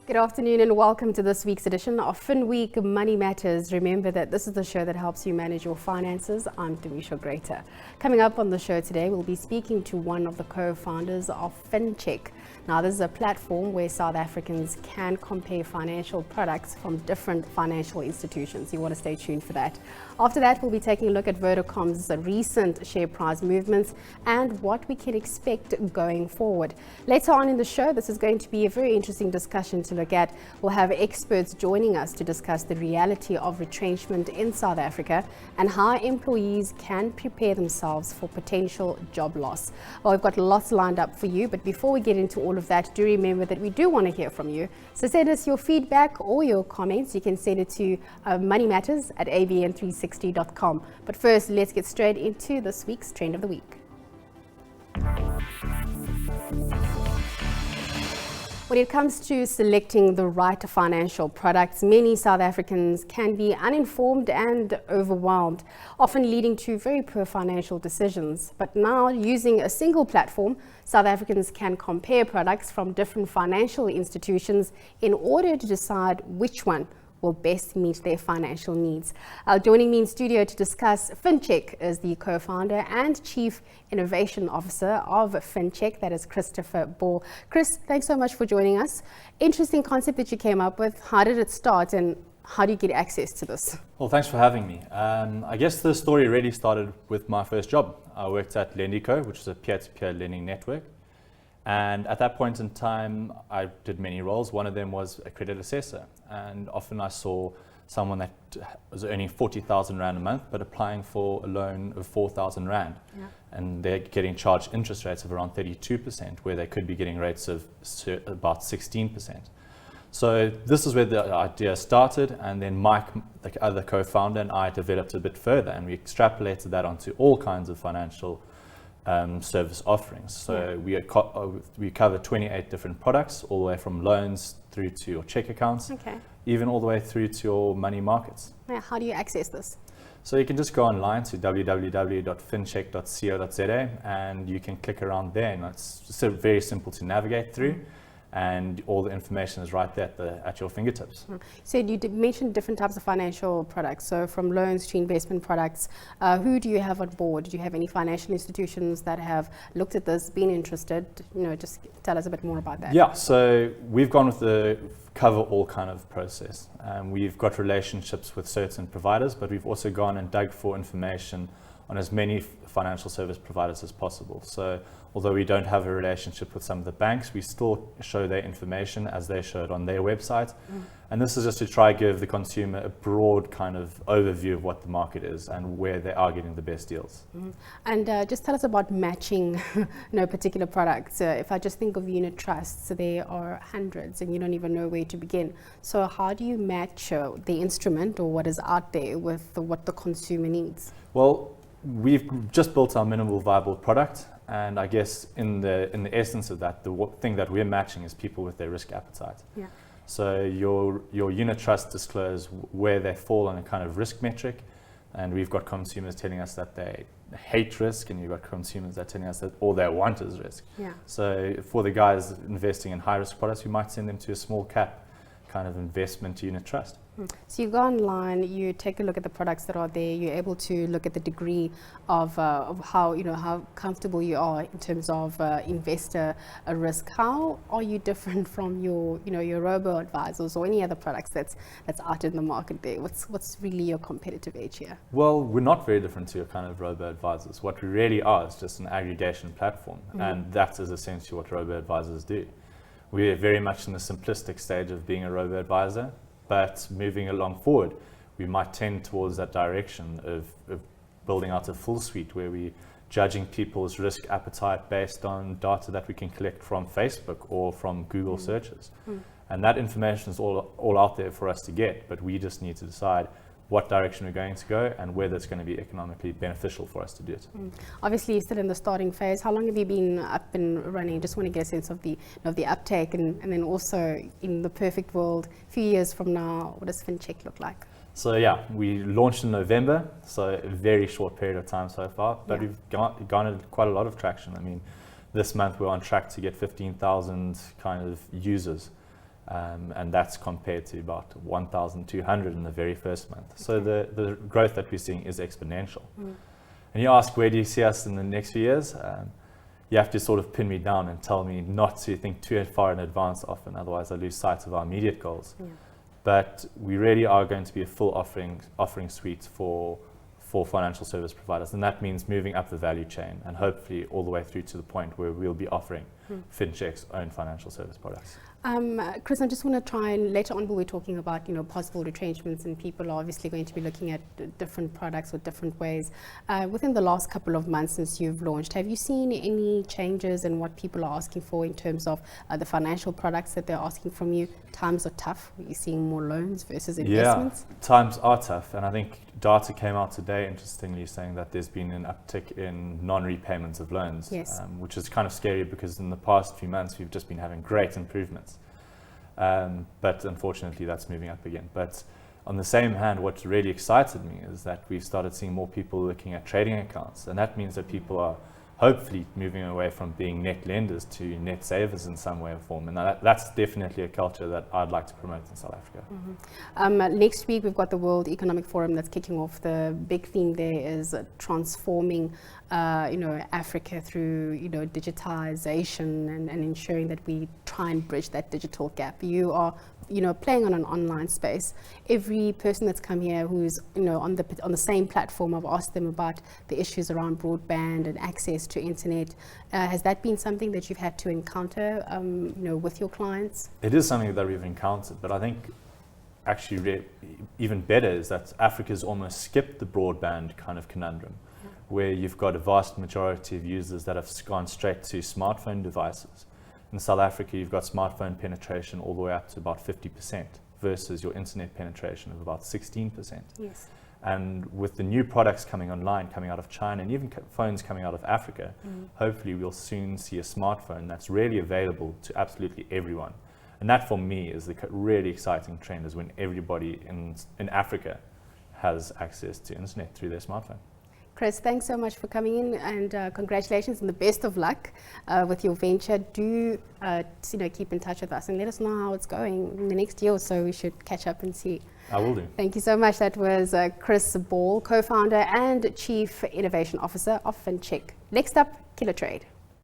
Good afternoon and welcome to this week's edition of Finweek Money Matters. Remember that this is the show that helps you manage your finances. I'm Demisha Greater. Coming up on the show today, we'll be speaking to one of the co-founders of Fincheck. Now, this is a platform where South Africans can compare financial products from different financial institutions. You want to stay tuned for that. After that, we'll be taking a look at Vodacom's recent share price movements and what we can expect going forward. Later on in the show, this is going to be a very interesting discussion to look at. We'll have experts joining us to discuss the reality of retrenchment in South Africa and how employees can prepare themselves for potential job loss. Well, we've got lots lined up for you, but before we get into all of that, do remember that we do want to hear from you. So send us your feedback or your comments. You can send it to moneymatters@avn360.com. But first, let's get straight into this week's Trend of the Week. When it comes to selecting the right financial products, many South Africans can be uninformed and overwhelmed, often leading to very poor financial decisions. But now, using a single platform, South Africans can compare products from different financial institutions in order to decide which one will best meet their financial needs. Joining me in studio to discuss Fincheck is the co-founder and chief innovation officer of Fincheck, that is Christopher Ball. Chris, thanks so much for joining us. Interesting concept that you came up with. How did it start and how do you get access to this? Well, thanks for having me. I guess the story really started with my first job. I worked at Lendico, which is a peer-to-peer lending network. And at that point in time, I did many roles. One of them was a credit assessor. And often I saw someone that was earning 40,000 Rand a month, but applying for a loan of 4,000 Rand. Yeah. And they're getting charged interest rates of around 32%, where they could be getting rates of about 16%. So this is where the idea started. And then Mike, the other co-founder, and I developed a bit further. And we extrapolated that onto all kinds of financial service offerings. So we cover 28 different products, all the way from loans through to your check accounts, even all the way through to your money markets. Yeah, how do you access this? So you can just go online to www.fincheck.co.za and you can click around there, and it's just very simple to navigate through. And all the information is right there at your fingertips. So you mentioned different types of financial products, so from loans to investment products. Who do you have on board? Do you have any financial institutions that have looked at this, been interested? Just tell us a bit more about that. Yeah, so we've gone with the cover all kind of process. We've got relationships with certain providers, but we've also gone and dug for information on as many financial service providers as possible. So although we don't have a relationship with some of the banks, we still show their information as they show it on their website. And this is just to try to give the consumer a broad kind of overview of what the market is and where they are getting the best deals. And just tell us about matching particular products. If I just think of unit trusts, there are hundreds and you don't even know where to begin. So how do you match the instrument or what is out there with what the consumer needs? Well, we've just built our minimal viable product, and I guess in the essence of that, the thing that we're matching is people with their risk appetite. Yeah. So your unit trusts disclose where they fall on a kind of risk metric, and we've got consumers telling us that they hate risk, and you've got consumers that are telling us that all they want is risk. Yeah. So for the guys investing in high risk products, we might send them to a small cap kind of investment unit trust. So you go online, you take a look at the products that are there, you're able to look at the degree of how comfortable you are in terms of investor risk. How are you different from your robo-advisors or any other products that's out in the market there? What's really your competitive edge here? Well, we're not very different to your kind of robo-advisors. What we really are is just an aggregation platform, and that is essentially what robo-advisors do. We're very much in the simplistic stage of being a robo-advisor, but moving along forward, we might tend towards that direction of building out a full suite where we're judging people's risk appetite based on data that we can collect from Facebook or from Google searches. And that information is all out there for us to get, but we just need to decide what direction we're going to go and whether it's going to be economically beneficial for us to do it. Obviously, you're still in the starting phase. How long have you been up and running? Just want to get a sense of the uptake, and then also in the perfect world, a few years from now, what does Fincheck look like? So yeah, we launched in November, so a very short period of time so far, but we've garnered quite a lot of traction. I mean, this month we're on track to get 15,000 kind of users And that's compared to about 1,200 in the very first month. So the growth that we're seeing is exponential. And you ask, where do you see us in the next few years? You have to sort of pin me down and tell me not to think too far in advance often, otherwise I lose sight of our immediate goals. But we really are going to be a full offering suite for financial service providers, and that means moving up the value chain and hopefully all the way through to the point where we'll be offering Fincheck's own financial service products. Chris, I just want to try and later on we'll be talking about possible retrenchments, and people are obviously going to be looking at different products or different ways. Within the last couple of months since you've launched, have you seen any changes in what people are asking for in terms of the financial products that they're asking from you? Times are tough. Are you seeing more loans versus investments? Yeah, times are tough, and I think data came out today, interestingly, saying that there's been an uptick in non-repayments of loans, which is kind of scary because in the past few months we've just been having great improvements. But unfortunately that's moving up again. But on the same hand, what really excited me is that we've started seeing more people looking at trading accounts, and that means that people are hopefully moving away from being net lenders to net savers in some way or form. And that's definitely a culture that I'd like to promote in South Africa. Next week we've got the World Economic Forum that's kicking off. The big theme there is transforming Africa through digitization and ensuring that we try and bridge that digital gap. You are playing on an online space. Every person that's come here who's on the same platform, I've asked them about the issues around broadband and access to internet. Has that been something that you've had to encounter with your clients? It is something that we've encountered, but I think actually even better is that Africa's almost skipped the broadband kind of conundrum, where you've got a vast majority of users that have gone straight to smartphone devices. In South Africa, you've got smartphone penetration all the way up to about 50% versus your internet penetration of about 16%. Yes. And with the new products coming online, coming out of China, and even phones coming out of Africa, hopefully we'll soon see a smartphone that's really available to absolutely everyone. And that for me is the really exciting trend, is when everybody in Africa has access to internet through their smartphone. Chris, thanks so much for coming in, and congratulations and the best of luck with your venture. Do keep in touch with us and let us know how it's going in the next year or so. We should catch up and see. I will do. Thank you so much. That was Chris Ball, co-founder and Chief Innovation Officer of Fincheck. Next up, Killer Trade.